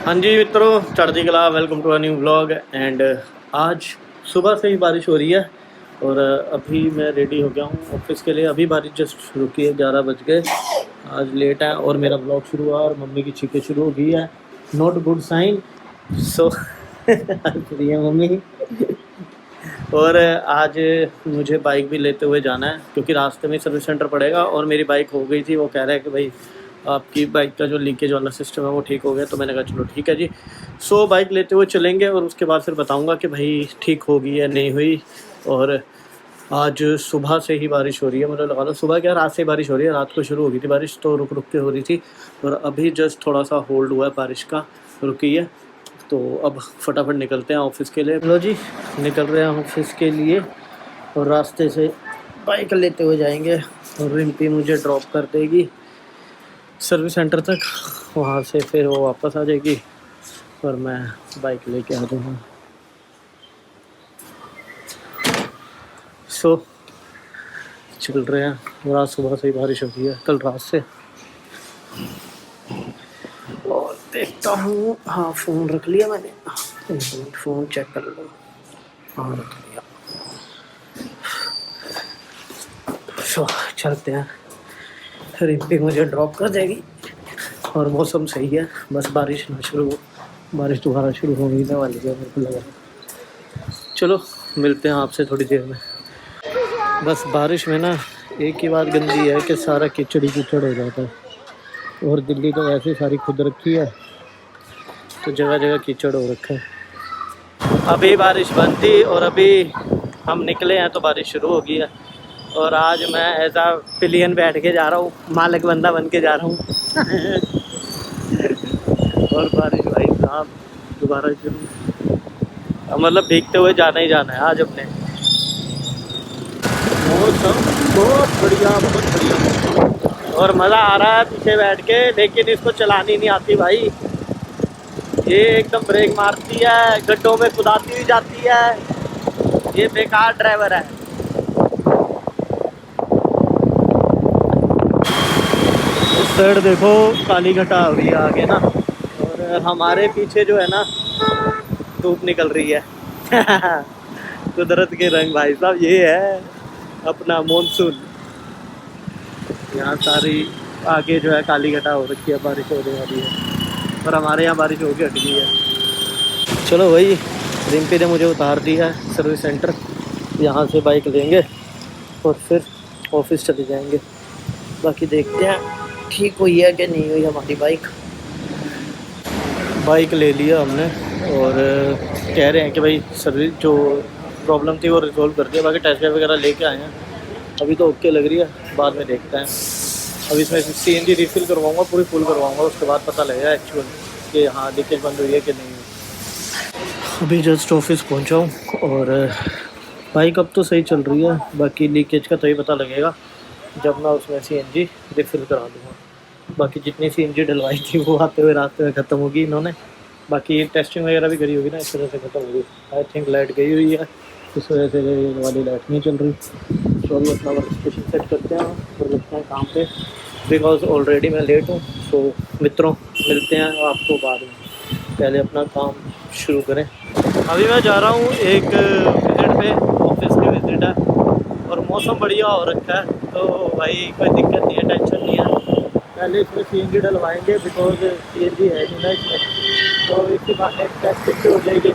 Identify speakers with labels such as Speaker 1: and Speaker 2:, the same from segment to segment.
Speaker 1: हाँ जी मित्रों, चढ़ती कला, welcome to a new vlog. And आज सुबह से ही बारिश हो रही है और अभी मैं रेडी हो गया हूँ ऑफिस के लिए। अभी बारिश जस्ट रुकी है, 11 बज गए। आज लेट है और मेरा व्लॉग शुरू हुआ और मम्मी की छींकें शुरू हो गई है। Not good sign. So free है मम्मी। और आज मुझे बाइक भी लेते हुए जाना है क्योंकि रास्ते में सर्विस सेंटर पड़ेगा और मेरी बाइक हो गई थी। वो कह रहा है कि भाई आपकी बाइक का जो लीकेज वाला सिस्टम है वो ठीक हो गया। तो मैंने कहा चलो ठीक है जी। सो बाइक लेते हुए चलेंगे और उसके बाद फिर बताऊंगा कि भाई ठीक होगी या नहीं हुई। और आज सुबह से ही बारिश हो रही है, मुझे लगा था सुबह क्या रात से बारिश हो रही है। रात को शुरू हो गई थी बारिश, तो रुक रुक के हो रही थी और अभी जस्ट थोड़ा सा होल्ड हुआ है बारिश का, रुकी है। तो अब फटाफट निकलते हैं ऑफिस के लिए। लो जी, निकल रहे हैं ऑफिस के लिए और रास्ते से बाइक लेते हुए जाएंगे और रिम्पी मुझे ड्रॉप कर देगी सर्विस सेंटर तक। वहाँ से फिर वो वापस आ जाएगी और मैं बाइक लेके आ जाऊँगा। सो चल रहे हैं। रात सुबह से ही बारिश होती है, कल रात से। और देखता हूँ, हाँ फ़ोन रख लिया मैंने, फ़ोन चेक कर लो। हाँ रख लिया। सो चलते हैं, रिम्पी मुझे ड्रॉप कर देगी और मौसम सही है। बस बारिश ना शुरू हो, बारिश दोबारा शुरू होने वाली है मेरे को लग रहा है। चलो मिलते हैं आपसे थोड़ी देर में। बस बारिश में ना एक ही बात गंदी है कि सारा कीचड़ ही कीचड़ हो जाता है और दिल्ली तो वैसे सारी खुद रखी है तो जगह जगह कीचड़ हो रखा है। अभी बारिश बंद थी और अभी हम निकले हैं तो बारिश शुरू हो गई है। और आज मैं ऐसा पिलियन बैठ के जा रहा हूँ, मालिक बंदा बन के जा रहा हूँ। और बारिश भाई साहब दोबारा शुरू, मतलब भीगते हुए जाना ही जाना है आज अपने। मौसम बहुत बढ़िया, बहुत बढ़िया और मज़ा आ रहा है पीछे बैठ के, लेकिन इसको चलानी नहीं आती भाई। ये एकदम ब्रेक मारती है, गड्ढों में कुदाती हुई जाती है। ये बेकार ड्राइवर है। उस साइड देखो काली घटा हो रही है आगे ना, और हमारे पीछे जो है ना धूप निकल रही है। कुदरत के रंग भाई साहब, ये है अपना मॉनसून। यहाँ सारी आगे जो है काली घटा हो रखी है, बारिश होने वाली है और हमारे यहाँ बारिश होके हट गई है। चलो भाई, रिम्पी ने मुझे उतार दिया है सर्विस सेंटर। यहाँ से बाइक लेंगे और फिर ऑफिस चले जाएंगे। बाकी देखते हैं ठीक हुई है कि नहीं हुई हमारी बाइक। बाइक ले लिया हमने और कह रहे हैं कि भाई सर्विस जो प्रॉब्लम थी वो रिजॉल्व कर दिया। बाकी टेस्ट ड्राइव वगैरह लेके आए हैं, अभी तो ओके लग रही है, बाद में देखते हैं। अभी इसमें CNG रिफ़िल करवाऊँगा, पूरी फुल करवाऊँगा, उसके बाद पता लगेगा एक्चुअल कि हाँ लीकेज बंद हुई है कि नहीं हुई। अभी जस्ट ऑफिस पहुँचा हूँ और बाइक अब तो सही चल रही है। बाकी लीकेज का तो ही पता लगेगा जब मैं उसमें CNG रिफ़िल करा दूँगा। बाकी जितनी CNG डलवाई थी वो आते हुए रास्ते में ख़त्म होगी इन्होंने। बाकी टेस्टिंग वगैरह भी करी होगी ना, इस तरह से ख़त्म होगी। आई थिंक लाइट गई हुई है, इस वजह से ये वाली लाइट नहीं चल रही। तो अभी अपना वर्क स्टेशन सेट करते हैं और लगते हैं काम पे, बिकॉज ऑलरेडी मैं लेट हूँ। सो मित्रों मिलते हैं आपको बाद में, पहले अपना काम शुरू करें। अभी मैं जा रहा हूँ एक विज़िट पे, ऑफिस की विज़िट है और मौसम बढ़िया हो रखा है तो भाई कोई दिक्कत नहीं है, टेंशन नहीं है। पहले इसमें CNG डलवाएंगे बिकॉज CNG है नहीं ना इसमें, तो इसके बाद टेस्ट हो जाएगी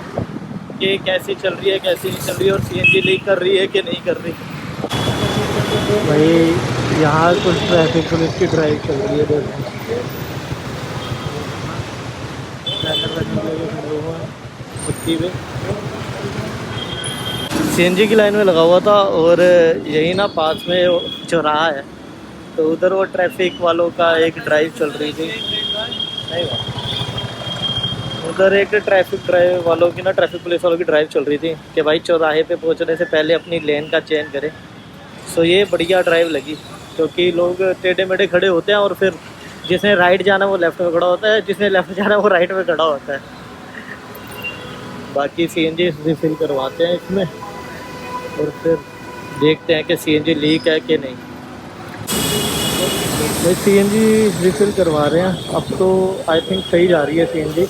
Speaker 1: कि कैसी चल रही है कैसी नहीं चल रही है और CNG लीक कर रही है कि नहीं कर रही। भाई यहाँ कुछ ट्रैफिक पुलिस की ड्राइव चल रही है, देखो CNG की लाइन में लगा हुआ था और यही ना पास में चौराहा है तो उधर वो ट्रैफिक वालों का एक ड्राइव चल रही थी। नहीं उधर एक ट्रैफिक ड्राइव वालों की ना, ट्रैफिक पुलिस वालों की ड्राइव चल रही थी कि भाई चौराहे पे पहुंचने से पहले अपनी लेन का चयन करें। सो ये बढ़िया ड्राइव लगी क्योंकि लोग टेढ़े मेढ़े खड़े होते हैं और फिर जिसने राइट जाना वो लेफ़्ट में खड़ा होता है, जिसने लेफ़्ट जाना वो राइट में खड़ा होता है। बाकी CNG रिफ़िल करवाते हैं इसमें और फिर देखते हैं कि CNG लीक है कि नहीं। CNG रिफ़िल करवा रहे हैं, अब तो आई थिंक सही जा रही है CNG।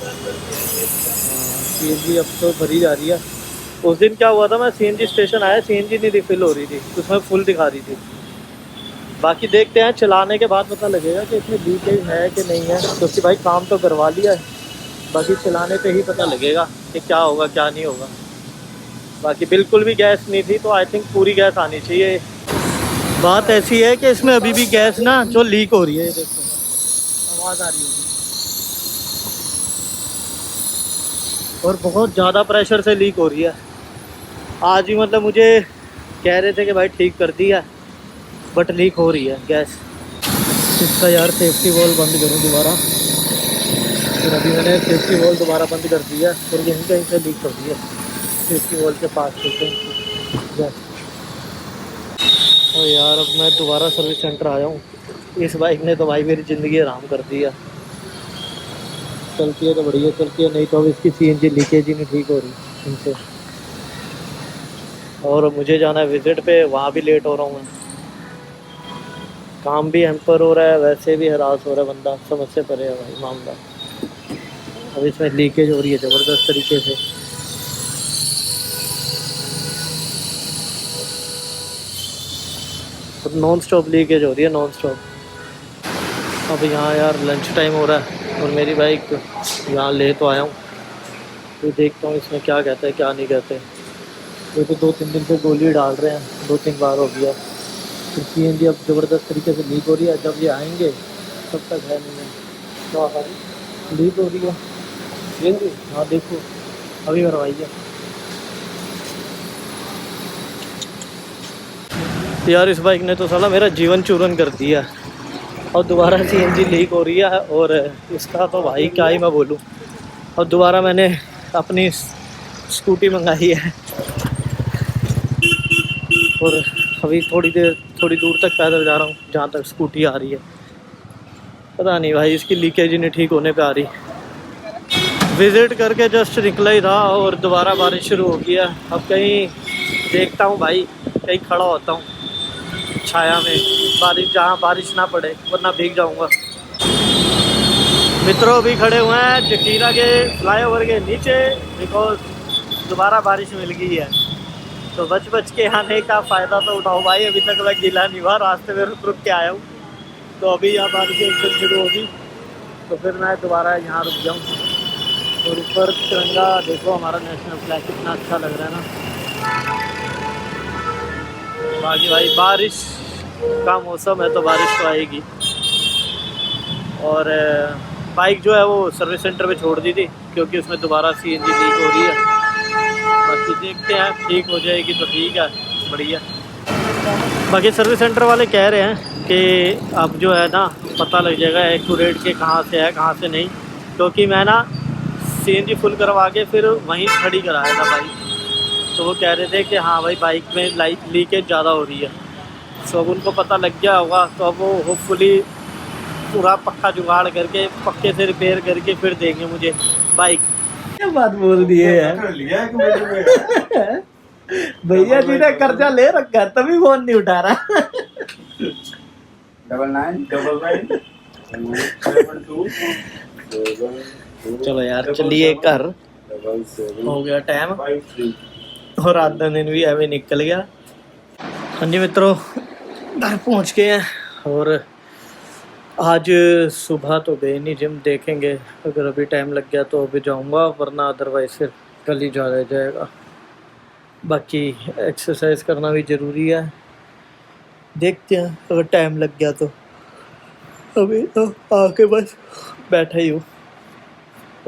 Speaker 1: सीएनजी अब तो भरी जा रही है। उस दिन क्या हुआ था, मैं सीएनजी स्टेशन आया, सीएनजी नहीं रिफिल हो रही थी, उसमें फुल दिखा रही थी। बाकी देखते हैं, चलाने के बाद पता लगेगा कि इसमें लीकेज है कि नहीं है, क्योंकि भाई काम तो करवा लिया है, बाकी चलाने पे ही पता लगेगा कि क्या होगा क्या नहीं होगा। बाकी बिल्कुल भी गैस नहीं थी, तो आई थिंक पूरी गैस आनी चाहिए। बात ऐसी है कि इसमें अभी भी गैस ना जो लीक हो रही है, ये देखो आवाज़ आ रही है और बहुत ज़्यादा प्रेशर से लीक हो रही है। आज ही मतलब मुझे कह रहे थे कि भाई ठीक कर दिया, बट लीक हो रही है गैस। इसका यार सेफ्टी वॉल्व बंद करूँ दोबारा, फिर अभी मैंने सेफ्टी वॉल्व दोबारा बंद कर दिया और यहीं कहीं से लीक कर दिया, सेफ्टी वॉल्व के पास से गैस। और यार अब मैं दोबारा सर्विस सेंटर आया हूँ। इस बाइक ने तो भाई मेरी ज़िंदगी आराम कर दिया। चलती है तो बढ़िया चलती है, नहीं तो अब इसकी सीएनजी लीकेज ही नहीं ठीक हो रही इनसे। और मुझे जाना है विजिट पे, वहाँ भी लेट हो रहा हूँ मैं। काम भी हैम्पर हो रहा है, वैसे भी हरास हो रहा है बंदा, समझ से परे है भाई मामला। अब इसमें लीकेज हो रही है ज़बरदस्त तरीके से। अब नॉन स्टॉप लीकेज हो रही है, नॉन स्टॉप। अब यहाँ यार लंच टाइम हो रहा है और मेरी बाइक यहाँ ले तो आया हूँ, तो देखता हूँ इसमें क्या कहते हैं क्या नहीं कहते। ये तो 2-3 दिन से गोली डाल रहे हैं, 2-3 बार हो गया। फिर सीएनजी अब ज़बरदस्त तरीके से लीक हो रही है, जब ये आएंगे तब तक है नहीं है। तो लीक हो रही है सीएनजी, हाँ देखो अभी करवाइए। यार इस बाइक ने तो साला मेरा जीवन चूरन कर दिया, और दोबारा सीएनजी लीक हो रही है, और इसका तो भाई क्या ही मैं बोलूँ। और दोबारा मैंने अपनी स्कूटी मंगाई है, और अभी थोड़ी दूर तक पैदल जा रहा हूँ जहाँ तक स्कूटी आ रही है। पता नहीं भाई इसकी लीकेज ही नहीं ठीक होने पे आ रही। विज़िट करके जस्ट निकला ही था और दोबारा बारिश शुरू हो गई है। अब कहीं देखता हूँ भाई, कहीं खड़ा होता हूँ छाया में, बारिश जहाँ बारिश ना पड़े, वरना भीग जाऊँगा। मित्रों भी खड़े हुए हैं जकीरा के फ्लाईओवर के नीचे, बिकॉज दोबारा बारिश मिल गई है, तो बच बच के आने का फ़ायदा तो उठाओ भाई। अभी तक मैं गीला नहीं हुआ, रास्ते में रुक रुक के आया हूँ, तो अभी यहाँ बारिश एकदम शुरू होगी तो फिर मैं दोबारा यहाँ रुक जाऊँ। और ऊपर तिरंगा देखो, हमारा नेशनल फ्लैग कितना अच्छा लग रहा है ना। बाकी भाई बारिश का मौसम है तो बारिश तो आएगी। और बाइक जो है वो सर्विस सेंटर पे छोड़ दी थी, क्योंकि उसमें दोबारा सीएनजी लीक हो रही है। बाकी देखते हैं, ठीक हो जाएगी तो ठीक है, बढ़िया। बाकी सर्विस सेंटर वाले कह रहे हैं कि अब जो है ना पता लग जाएगा एक्यूरेट के कहाँ से है कहाँ से नहीं, क्योंकि मैं ना सीएनजी फुल करवा के फिर वहीं खड़ी कराया था बाइक, तो वो कह रहे थे कि हाँ भाई बाइक में लीकेज ज़्यादा हो रही है। सो अब उनको पता लग गया होगा, तो अब वो होपफुली पूरा पक्का जुगाड़ करके पक्के से रिपेयर करके फिर देंगे मुझे बाइक। क्या बात बोल दी है यार। भैया जी ने कर्जा ले रखा है तभी फोन नहीं उठा रहा। 9999 चलो यार चलिए घर, हो गया टाइम और आधा दिन भी हमें निकल गया। हाँ जी मित्रों, घर पहुंच गए हैं और आज सुबह तो गए नहीं जिम, देखेंगे अगर अभी टाइम लग गया तो अभी जाऊंगा, वरना अदरवाइज फिर कल ही जा जाएगा। बाकी एक्सरसाइज करना भी ज़रूरी है, देखते हैं अगर टाइम लग गया तो। अभी तो आके बस बैठा ही हूँ,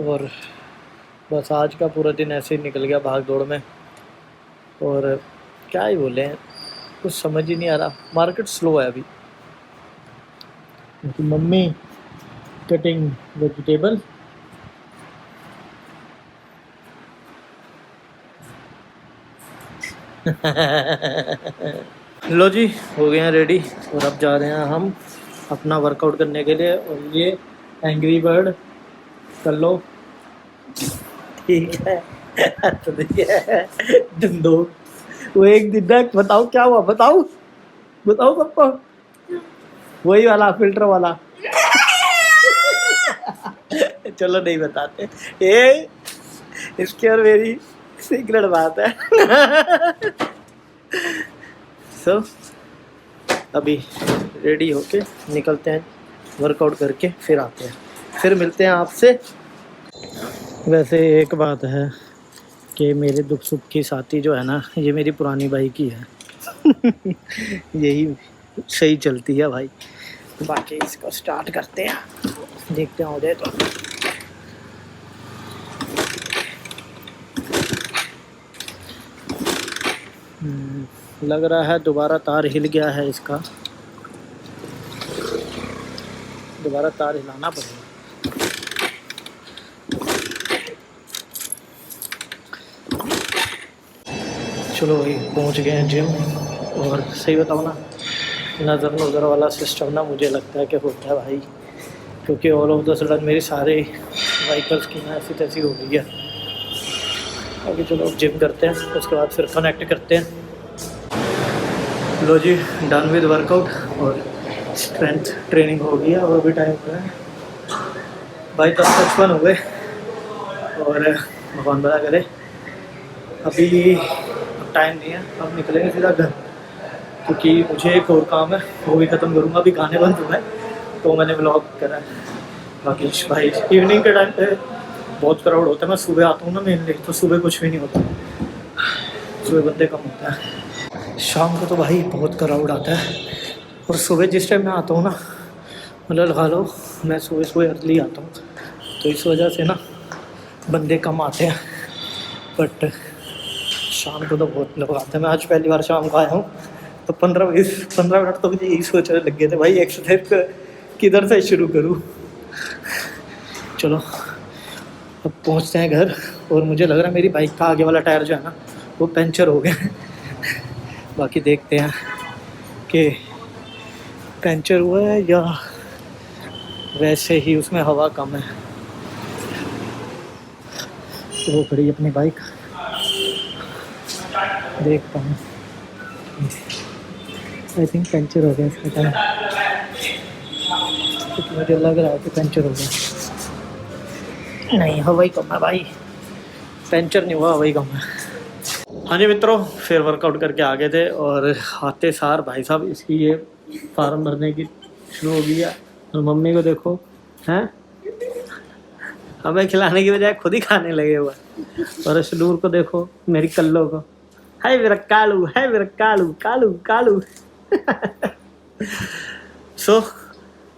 Speaker 1: और बस आज का पूरा दिन ऐसे ही निकल गया भाग दौड़ में, और क्या ही बोले, कुछ समझ ही नहीं आ रहा। मार्केट स्लो है अभी। मम्मी कटिंग वेजिटेबल, लो जी हो गए हैं रेडी, और अब जा रहे हैं हम अपना वर्कआउट करने के लिए। और ये एंग्री बर्ड कर लो, ठीक है। तो देखिए तुम दो, वो एक दिन ना बताओ क्या हुआ, बताओ सबको, वही वाला फिल्टर वाला। चलो नहीं बताते। इसकी और मेरी सीक्रेट बात है। सो अभी रेडी होके निकलते हैं, वर्कआउट करके फिर आते हैं, फिर मिलते हैं आपसे। वैसे एक बात है कि मेरे दुख सुख की साथी जो है ना, ये मेरी पुरानी बाइक ही है। यही सही चलती है भाई। बाकी इसको स्टार्ट करते हैं, देखते हैं हो जाए तो। लग रहा है दोबारा तार हिल गया है इसका, दोबारा तार हिलाना पड़ेगा। चलो भाई पहुंच गए हैं जिम। और सही बताओ ना, नज़र वाला सिस्टम ना मुझे लगता है कि होता है भाई, क्योंकि ऑल ऑफ द सडन मेरी सारे व्हीकल्स की ना ऐसी तैसी हो गई है। अभी चलो जिम करते हैं, उसके बाद फिर कनेक्ट करते हैं। लो जी, डन विद वर्कआउट और स्ट्रेंथ ट्रेनिंग हो गई है। और भी टाइम हो रहा है भाई, 10:55 हो गए। और भगवान भला करे, अभी टाइम नहीं है, अब निकलेंगे सीधा घर, क्योंकि मुझे एक और काम है वो भी ख़त्म करूँगा। अभी गाने बंद हुए हैं तो मैंने ब्लॉग करा है। बाकी भाई इवनिंग के टाइम पे बहुत क्राउड होता है। मैं सुबह आता हूँ ना मेनली, तो सुबह कुछ भी नहीं होता, सुबह बंदे कम होता है। शाम को तो भाई बहुत क्राउड आता है। और सुबह जिस टाइम मैं आता हूँ ना, मतलब लगा लो मैं सुबह अर्ली आता हूँ, तो इस वजह से ना बंदे कम आते हैं। बट शाम को तो बहुत लोग आते हैं। मैं आज पहली बार शाम को आया हूँ, तो 15 मिनट तो मुझे यही सोचने लग गए थे भाई एक्सरसाइज किधर से शुरू करूँ। चलो अब पहुँचते हैं घर। और मुझे लग रहा है मेरी बाइक का आगे वाला टायर जो है ना वो पंचर हो गया। बाकी देखते हैं कि पंचर हुआ है या वैसे ही उसमें हवा कम है। तो वो खड़ी अपनी बाइक, देखता हूँ। आई थिंक पंचर हो गया इसका टायर, क्योंकि मुझे लग रहा है कि पंचर हो गया। नहीं, हवा ही कम है भाई, पंचर नहीं हुआ, हवा ही कम है। हाँ जी मित्रों, फिर वर्कआउट करके आ गए थे। और आते सार भाई साहब इसकी ये फार्म भरने की शुरू हो गई है। और मम्मी को देखो हैं, हमें खिलाने की बजाय खुद ही खाने लगे हुआ। और शलूर को देखो, मेरी कल्लो को, है मेरा कालू, है मेरा कालू कालू कालू। सो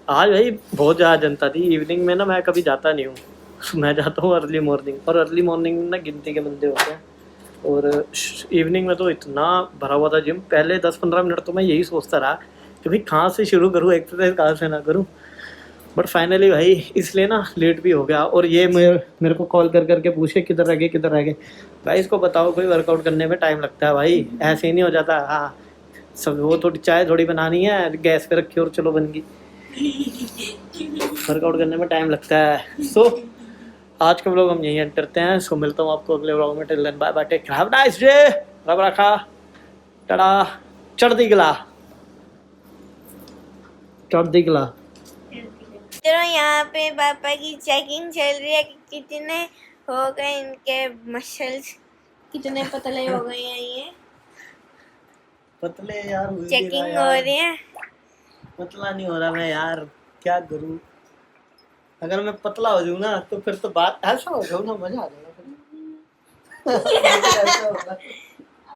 Speaker 1: आज भाई बहुत ज़्यादा जनता थी। इवनिंग में ना मैं कभी जाता नहीं हूँ, मैं जाता हूँ अर्ली मॉर्निंग। और अर्ली मॉर्निंग में ना गिनती के बंदे होते हैं। और इवनिंग में तो इतना भरा हुआ था जिम। पहले 10-15 मिनट तो मैं यही सोचता रहा कि भाई कहाँ से शुरू करूँ, एक्सरसाइज कहाँ से ना करूँ। बट फाइनली भाई इसलिए ना लेट भी हो गया। और ये मेरे को कॉल कर करके पूछे किधर रह गए, किधर रह गए। भाई इसको बताओ, कोई वर्कआउट करने में टाइम लगता है भाई, ऐसे ही नहीं हो जाता। हाँ सब, वो थोड़ी चाय थोड़ी बनानी है, गैस पे रखी और चलो बन गई। वर्कआउट करने में टाइम लगता है। सो आज का व्लॉग हम यहीं एंड करते हैं। सो मिलता हूँ आपको अगले व्लॉग में। Till then bye bye, take care, have a nice day, रब रखा, टाटा, चढ़ती गिला, चढ़ती गिला।
Speaker 2: तो यहाँ पे पापा की चेकिंग चल रही है कि कितने हो गए इनके मसल्स, कितने पतले हो गए हैं ये।
Speaker 1: पतले यार,
Speaker 2: चेकिंग हो रही है।
Speaker 1: पतला नहीं हो रहा मैं यार, क्या करूँ। अगर मैं पतला हो जाऊँ ना तो फिर तो बात ऐसा हो जाऊँ ना, मजा आ जाएगा फिर। ऐसा होगा।